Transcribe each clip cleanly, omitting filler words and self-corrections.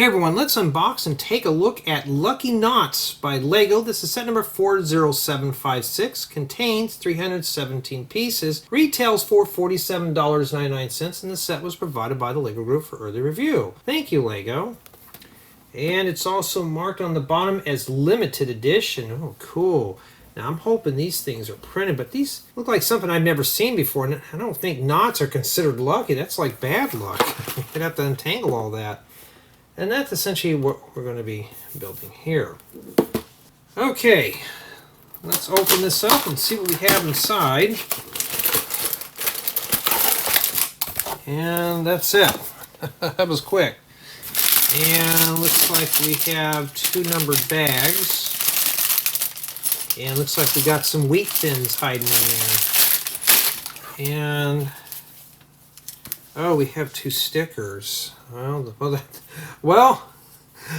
Hey everyone, let's unbox and take a look at Lucky Knots by Lego. This is set number 40756, contains 317 pieces, retails for $47.99, and the set was provided by the Lego Group for early review. Thank you, Lego. And it's also marked on the bottom as limited edition. Oh, cool. Now I'm hoping these things are printed, but these look like something I've never seen before, and I don't think knots are considered lucky. That's like bad luck. You'd have to untangle all that. And that's essentially what we're going to be building here. Okay, let's open this up and see what we have inside. And that's it. That was quick. And looks like we have two numbered bags. And looks like we got some wheat thins hiding in there. And oh, we have two stickers. Well,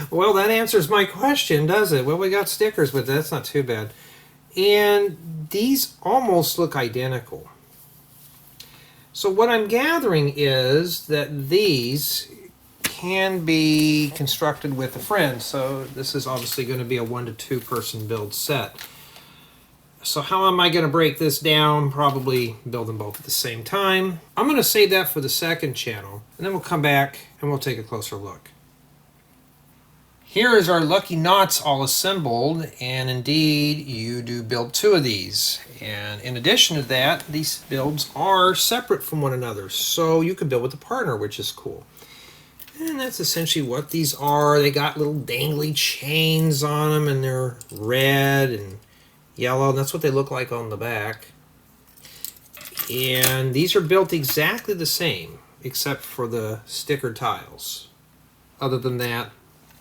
that answers my question, does it? Well, we got stickers, but that's not too bad. And these almost look identical. So what I'm gathering is that these can be constructed with a friend. So this is obviously going to be a 1 to 2 person build set. So how am I going to break this down? Probably build them both at the same time. I'm going to save that for the second channel, and then we'll come back and we'll take a closer look. Here is our Lucky Knots all assembled, and indeed you do build 2 of these. And in addition to that, these builds are separate from one another, so you can build with a partner, which is cool. And that's essentially what these are. They got little dangly chains on them, and they're red and yellow, and that's what they look like on the back. And these are built exactly the same, except for the sticker tiles. Other than that,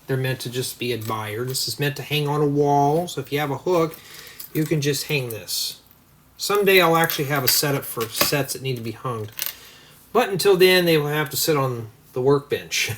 they're meant to just be admired. This is meant to hang on a wall, so if you have a hook, you can just hang this. Someday I'll actually have a setup for sets that need to be hung. But until then, they will have to sit on the workbench.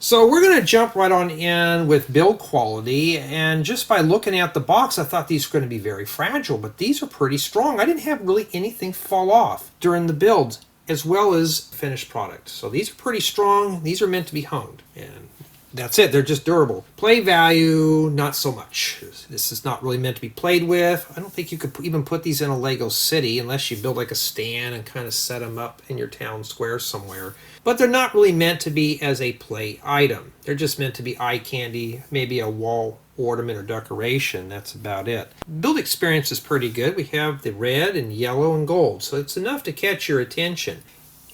So we're going to jump right on in with build quality, and just by looking at the box, I thought these were going to be very fragile, but these are pretty strong. I didn't have really anything fall off during the build, as well as finished product. So these are pretty strong. These are meant to be hung, and that's it. They're just durable. Play value, not so much. This is not really meant to be played with. I don't think you could even put these in a Lego city unless you build like a stand and kind of set them up in your town square somewhere. But they're not really meant to be as a play item. They're just meant to be eye candy, maybe a wall ornament or decoration. That's about it. Build experience is pretty good. We have the red and yellow and gold, so it's enough to catch your attention.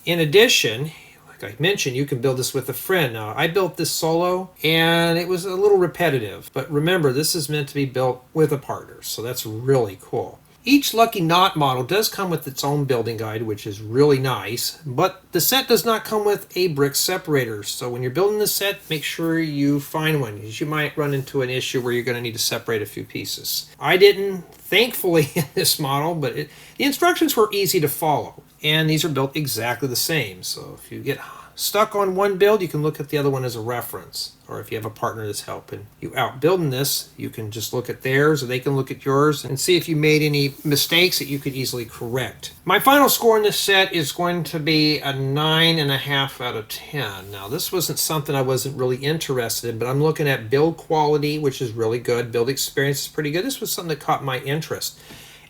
In addition, like I mentioned, you can build this with a friend. Now, I built this solo, and it was a little repetitive. But remember, this is meant to be built with a partner, so that's really cool. Each Lucky Knot model does come with its own building guide, which is really nice, but the set does not come with a brick separator. So when you're building the set, make sure you find one, because you might run into an issue where you're going to need to separate a few pieces. I didn't, thankfully, in this model, but the instructions were easy to follow, and these are built exactly the same. So if you get stuck on one build, you can look at the other one as a reference. Or if you have a partner that's helping you out building this, you can just look at theirs, or they can look at yours and see if you made any mistakes that you could easily correct. My final score in this set is going to be a 9.5 out of 10. Now, this wasn't something I wasn't really interested in, but I'm looking at build quality, which is really good. Build experience is pretty good. This was something that caught my interest.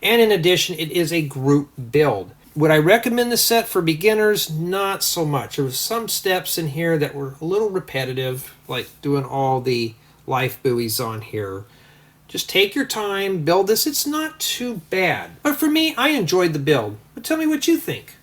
And in addition, it is a group build. Would I recommend the set for beginners? Not so much. There were some steps in here that were a little repetitive, like doing all the life buoys on here. Just take your time, build this. It's not too bad. But for me, I enjoyed the build. But tell me what you think.